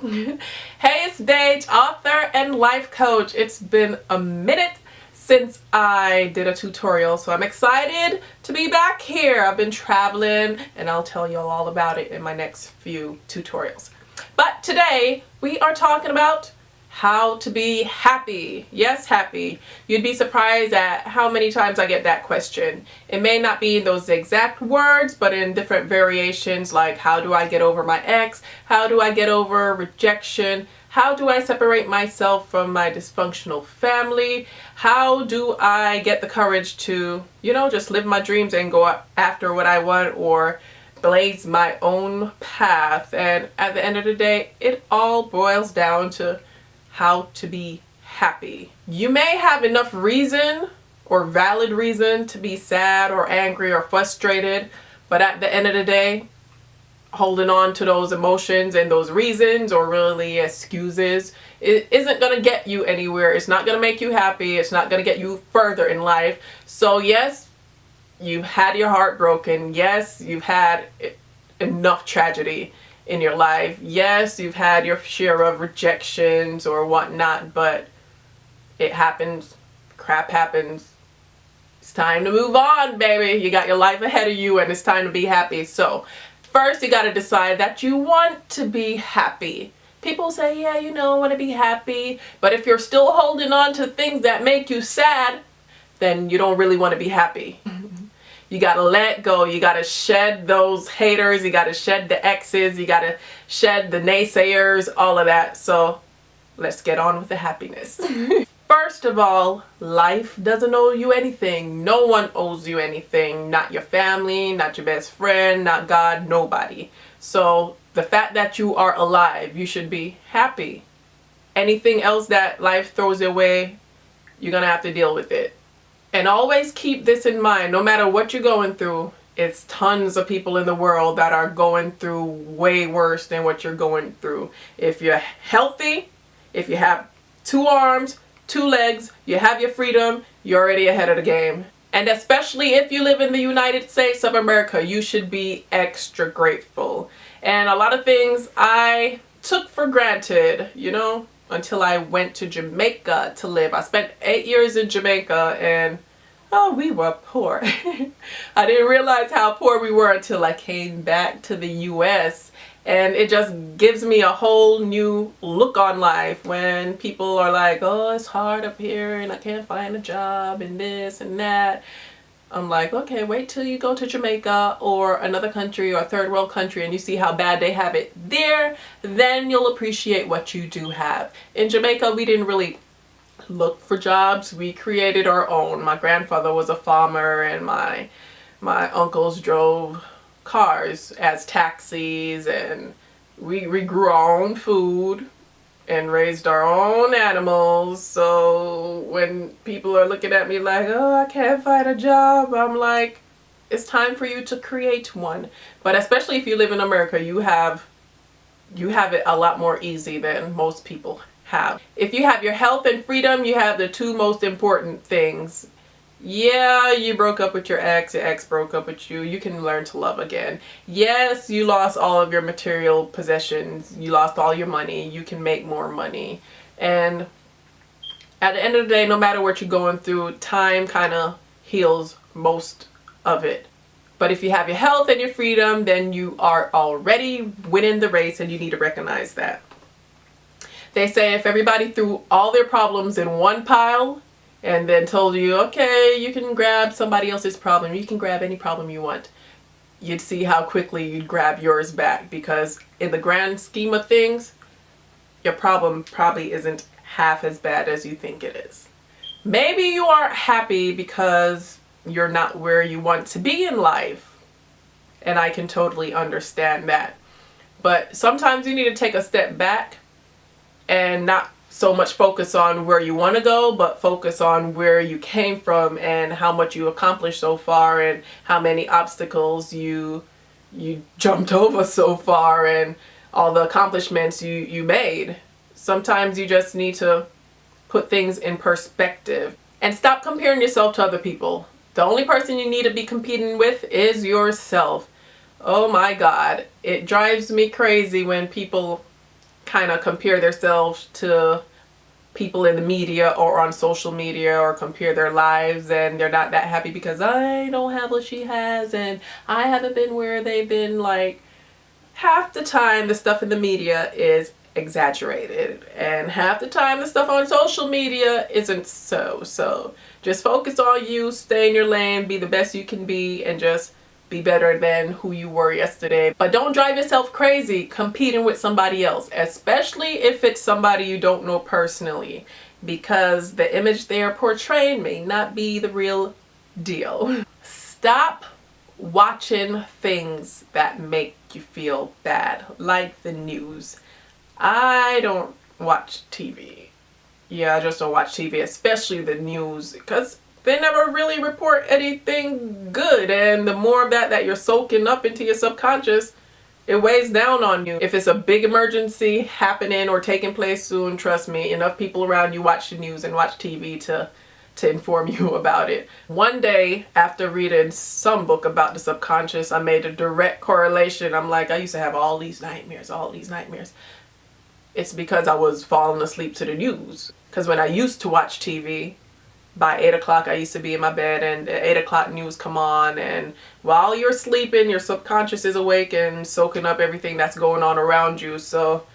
Hey, it's Baje, author and life coach. It's been a minute since I did a tutorial, so I'm excited to be back here. I've been traveling and I'll tell you all about it in my next few tutorials. But today we are talking about how to be happy. Yes, happy. You'd be surprised at how many times I get that question. It may not be in those exact words, but in different variations, like how do I get over my ex? How do I get over rejection? How do I separate myself from my dysfunctional family? How do I get the courage to, just live my dreams and go after what I want, or blaze my own path? And at the end of the day, it all boils down to how to be happy. You may have enough reason or valid reason to be sad or angry or frustrated, but at the end of the day, holding on to those emotions and those reasons or really excuses, it isn't going to get you anywhere. It's not going to make you happy. It's not going to get you further in life. So yes, you've had your heart broken. Yes, you've had enough tragedy in your life. Yes, you've had your share of rejections or whatnot, but it happens. Crap happens. It's time to move on, baby. You got your life ahead of you and it's time to be happy. So first you got to decide that you want to be happy. People say, yeah, I want to be happy. But if you're still holding on to things that make you sad, then you don't really want to be happy. You got to let go. You got to shed those haters. You got to shed the exes. You got to shed the naysayers, all of that. So let's get on with the happiness. First of all, life doesn't owe you anything. No one owes you anything. Not your family, not your best friend, not God, nobody. So the fact that you are alive, you should be happy. Anything else that life throws your way, you're going to have to deal with it. And always keep this in mind, no matter what you're going through, it's tons of people in the world that are going through way worse than what you're going through. If you're healthy, if you have 2 arms, 2 legs, you have your freedom, you're already ahead of the game. And especially if you live in the United States of America, you should be extra grateful. And a lot of things I took for granted, until I went to Jamaica to live. I spent 8 years in Jamaica and we were poor. I didn't realize how poor we were until I came back to the US, and it just gives me a whole new look on life when people are like, oh, it's hard up here and I can't find a job and this and that. I'm like, okay, wait till you go to Jamaica or another country or a third world country and you see how bad they have it there, then you'll appreciate what you do have. In Jamaica, we didn't really look for jobs. We created our own. My grandfather was a farmer and my uncles drove cars as taxis, and we grew our own food and raised our own animals. So when people are looking at me like, oh, I can't find a job, I'm like, it's time for you to create one. But especially if you live in America, you have it a lot more easy than most people have. If you have your health and freedom, you have the 2 most important things. Yeah, you broke up with your ex broke up with you, you can learn to love again. Yes, you lost all of your material possessions, you lost all your money, you can make more money. And at the end of the day, no matter what you're going through, time kind of heals most of it. But if you have your health and your freedom, then you are already winning the race, and you need to recognize that. They say if everybody threw all their problems in one pile and then told you, okay, you can grab somebody else's problem, you can grab any problem you want, you'd see how quickly you'd grab yours back, because in the grand scheme of things, your problem probably isn't half as bad as you think it is. Maybe you aren't happy because you're not where you want to be in life, and I can totally understand that. But sometimes you need to take a step back and not so much focus on where you want to go, but focus on where you came from and how much you accomplished so far and how many obstacles you jumped over so far and all the accomplishments you made. Sometimes you just need to put things in perspective and stop comparing yourself to other people. The only person you need to be competing with is yourself. Oh my God, it drives me crazy when people kind of compare themselves to people in the media or on social media, or compare their lives, and they're not that happy because I don't have what she has and I haven't been where they've been. Like, half the time the stuff in the media is exaggerated, and half the time the stuff on social media isn't. So just focus on you, stay in your lane, be the best you can be, and just be better than who you were yesterday. But don't drive yourself crazy competing with somebody else, especially if it's somebody you don't know personally, because the image they're portraying may not be the real deal. Stop watching things that make you feel bad, like the news. I don't watch TV. Yeah, I just don't watch TV, especially the news, because they never really report anything good. And the more of that you're soaking up into your subconscious, it weighs down on you. If it's a big emergency happening or taking place soon, trust me, enough people around you watch the news and watch TV to inform you about it. One day, after reading some book about the subconscious, I made a direct correlation. I'm like, I used to have all these nightmares. It's because I was falling asleep to the news. Because when I used to watch TV, by 8 o'clock I used to be in my bed, and the 8 o'clock news come on, and while you're sleeping, your subconscious is awake and soaking up everything that's going on around you. So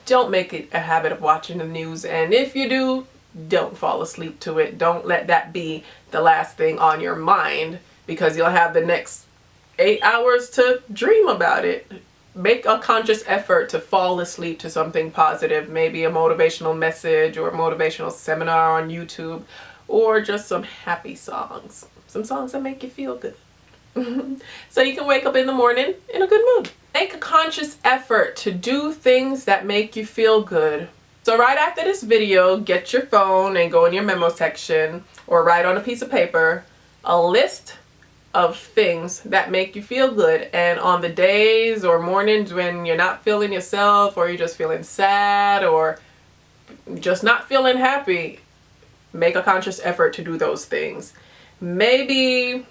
don't make it a habit of watching the news, and if you do, don't fall asleep to it. Don't let that be the last thing on your mind, because you'll have the next 8 hours to dream about it. Make a conscious effort to fall asleep to something positive, maybe a motivational message or a motivational seminar on YouTube, or just some happy songs, some songs that make you feel good. So you can wake up in the morning in a good mood. Make a conscious effort to do things that make you feel good. So right after this video, get your phone and go in your memo section, or write on a piece of paper a list of things that make you feel good. And on the days or mornings when you're not feeling yourself, or you're just feeling sad, or just not feeling happy, make a conscious effort to do those things. Maybe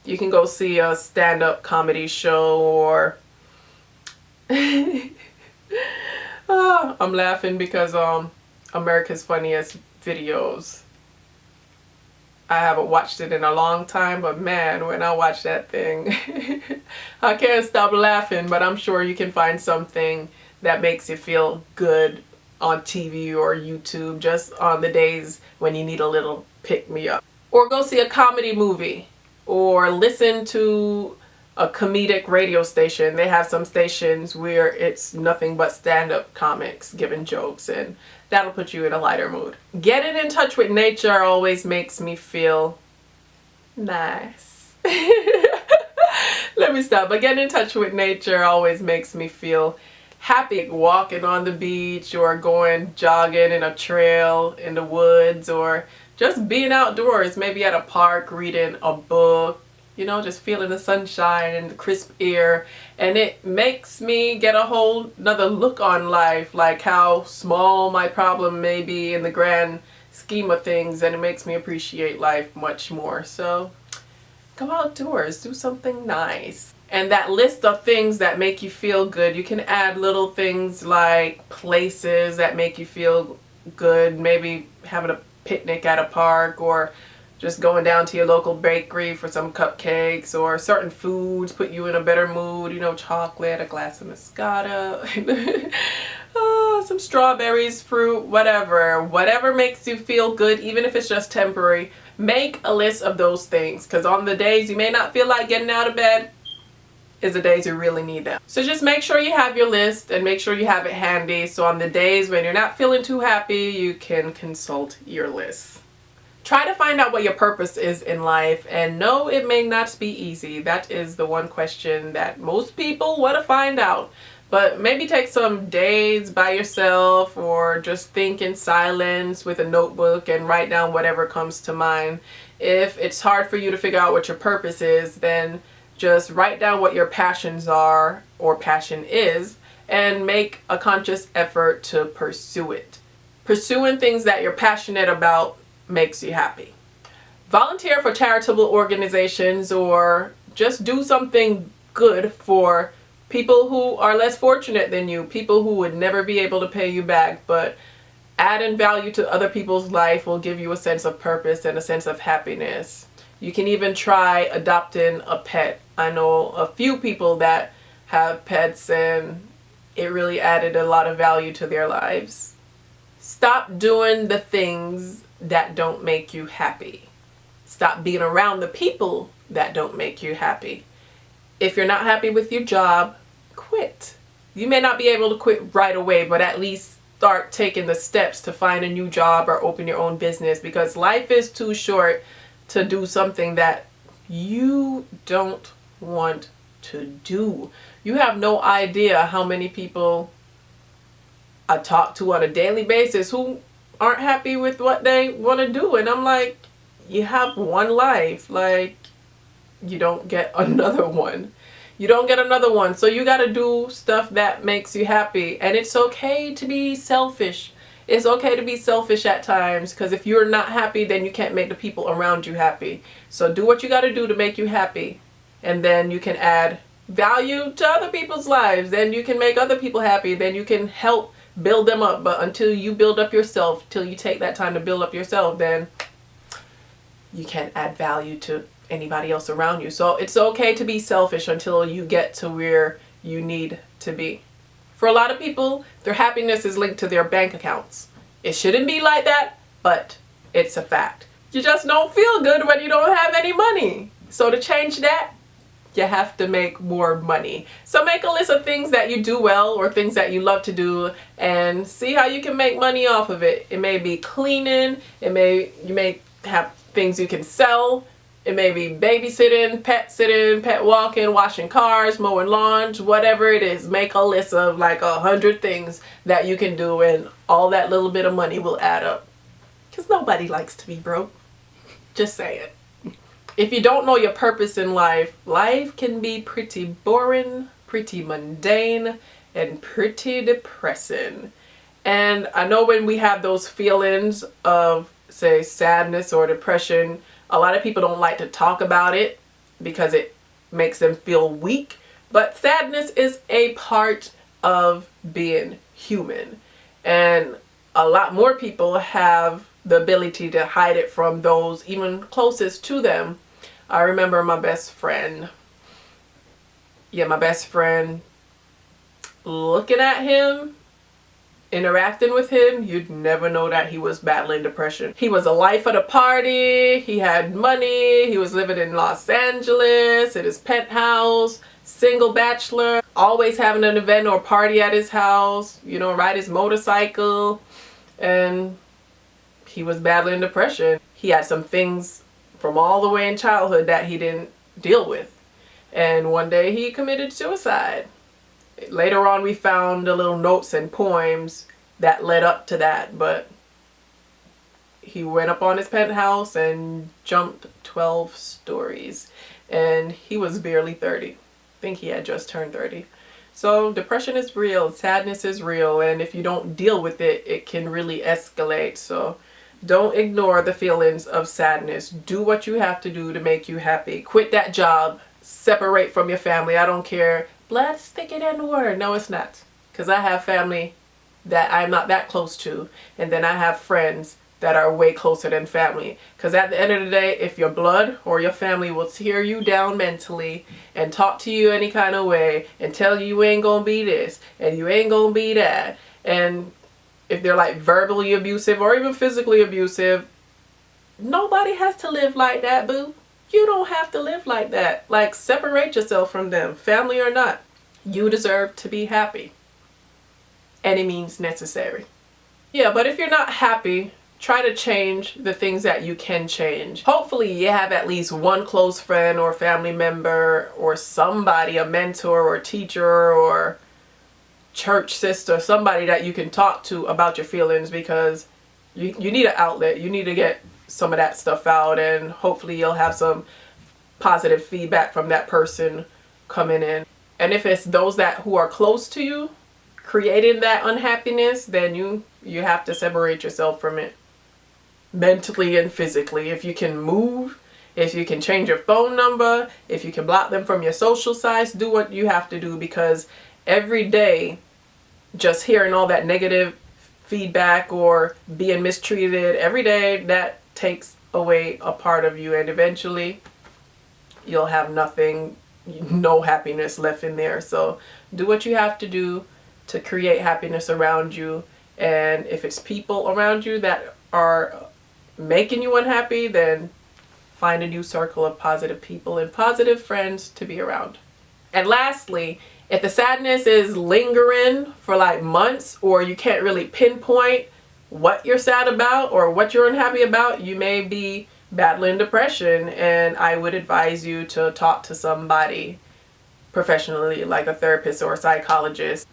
you can go see a stand-up comedy show, or I'm laughing because America's Funniest Videos, I haven't watched it in a long time, but man, when I watch that thing, I can't stop laughing. But I'm sure you can find something that makes you feel good on TV or YouTube, just on the days when you need a little pick-me-up. Or go see a comedy movie, or listen to a comedic radio station. They have some stations where it's nothing but stand-up comics giving jokes, and that'll put you in a lighter mood. Getting in touch with nature always makes me feel nice. Let me stop. But getting in touch with nature always makes me feel happy. Walking on the beach, or going jogging in a trail in the woods, or just being outdoors, maybe at a park reading a book, you know, just feeling the sunshine and the crisp air. And it makes me get a whole nother look on life, like how small my problem may be in the grand scheme of things, and it makes me appreciate life much more. So go outdoors, do something nice. And that list of things that make you feel good, you can add little things like places that make you feel good, maybe having a picnic at a park, or just going down to your local bakery for some cupcakes, or certain foods put you in a better mood, you know, chocolate, a glass of Moscato, some strawberries, fruit, whatever makes you feel good, even if it's just temporary. Make a list of those things, because on the days you may not feel like getting out of bed is the days you really need them. So just make sure you have your list, and make sure you have it handy, so on the days when you're not feeling too happy, you can consult your list. Try to find out what your purpose is in life, and no, it may not be easy. That is the one question that most people want to find out. But maybe take some days by yourself, or just think in silence with a notebook and write down whatever comes to mind. If it's hard for you to figure out what your purpose is, then just write down what your passions are, or passion is, and make a conscious effort to pursue it. Pursuing things that you're passionate about makes you happy. Volunteer for charitable organizations, or just do something good for people who are less fortunate than you, people who would never be able to pay you back, but adding value to other people's life will give you a sense of purpose and a sense of happiness. You can even try adopting a pet. I know a few people that have pets and it really added a lot of value to their lives. Stop doing the things that don't make you happy. Stop being around the people that don't make you happy. If you're not happy with your job, quit. You may not be able to quit right away, but at least start taking the steps to find a new job or open your own business, because life is too short to do something that you don't want to do. You have no idea how many people I talk to on a daily basis who aren't happy with what they want to do, and I'm like, you have one life, like, you don't get another one. You don't get another one. So you got to do stuff that makes you happy. And it's okay to be selfish. It's okay to be selfish at times, because if you're not happy, then you can't make the people around you happy. So do what you got to do to make you happy. And then you can add value to other people's lives. Then you can make other people happy. Then you can help build them up. But until you build up yourself, till you take that time to build up yourself, then you can't add value to anybody else around you. So it's okay to be selfish until you get to where you need to be. For a lot of people, their happiness is linked to their bank accounts. It shouldn't be like that, but it's a fact. You just don't feel good when you don't have any money. So to change that, you have to make more money. So make a list of things that you do well or things that you love to do and see how you can make money off of it. It may be cleaning, you may have things you can sell. It may be babysitting, pet sitting, pet walking, washing cars, mowing lawns, whatever it is. Make a list of like 100 things that you can do, and all that little bit of money will add up. Because nobody likes to be broke. Just say it. If you don't know your purpose in life, life can be pretty boring, pretty mundane, and pretty depressing. And I know when we have those feelings of, say, sadness or depression, a lot of people don't like to talk about it because it makes them feel weak. But sadness is a part of being human. And a lot more people have the ability to hide it from those even closest to them. I remember my best friend. My best friend, looking at him, interacting with him, you'd never know that he was battling depression. He was a life of the party, he had money, he was living in Los Angeles, in his penthouse, single bachelor, always having an event or party at his house, ride his motorcycle, and he was battling depression. He had some things from all the way in childhood that he didn't deal with. And one day he committed suicide. Later on, we found the little notes and poems that led up to that, but he went up on his penthouse and jumped 12 stories, and he was barely 30. I think he had just turned 30. So depression is real, sadness is real, and if you don't deal with it, it can really escalate. So don't ignore the feelings of sadness. Do what you have to do to make you happy. Quit that job. Separate from your family. I don't care. Blood, stick it in the word. No, it's not. Because I have family that I'm not that close to. And then I have friends that are way closer than family. Because at the end of the day, if your blood or your family will tear you down mentally and talk to you any kind of way and tell you ain't gonna be this and you ain't gonna be that, and if they're like verbally abusive or even physically abusive, nobody has to live like that, boo. You don't have to live like that. Like, separate yourself from them, family or not. You deserve to be happy. Any means necessary. Yeah, but if you're not happy, try to change the things that you can change. Hopefully you have at least one close friend or family member or somebody, a mentor or teacher or church sister, somebody that you can talk to about your feelings, because you need an outlet. You need to get some of that stuff out, and hopefully you'll have some positive feedback from that person coming in. And if it's those who are close to you creating that unhappiness, then you have to separate yourself from it mentally and physically. If you can move If you can change your phone number, if you can block them from your social sites, do what you have to do, because every day just hearing all that negative feedback or being mistreated every day, that takes away a part of you, and eventually you'll have nothing, no happiness left in there. So do what you have to do to create happiness around you. And if it's people around you that are making you unhappy, then find a new circle of positive people and positive friends to be around. And lastly, if the sadness is lingering for like months, or you can't really pinpoint what you're sad about or what you're unhappy about, you may be battling depression, and I would advise you to talk to somebody professionally, like a therapist or a psychologist.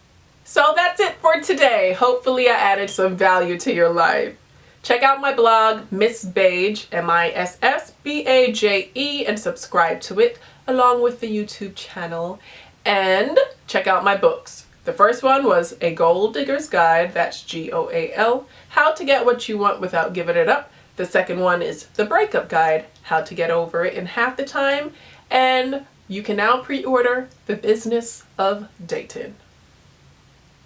So that's it for today. Hopefully I added some value to your life. Check out my blog, Miss Baje, MISSBAJE, and subscribe to it along with the YouTube channel. And check out my books. The first one was A Goal Digger's Guide, that's GOAL, How to Get What You Want Without Giving It Up. The second one is The Breakup Guide, How to Get Over It in Half the Time. And you can now pre-order The Business of Dating.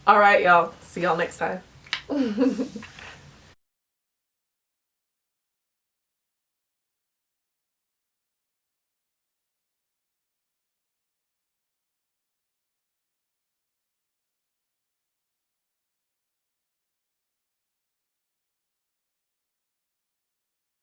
Alright, y'all. See y'all next time.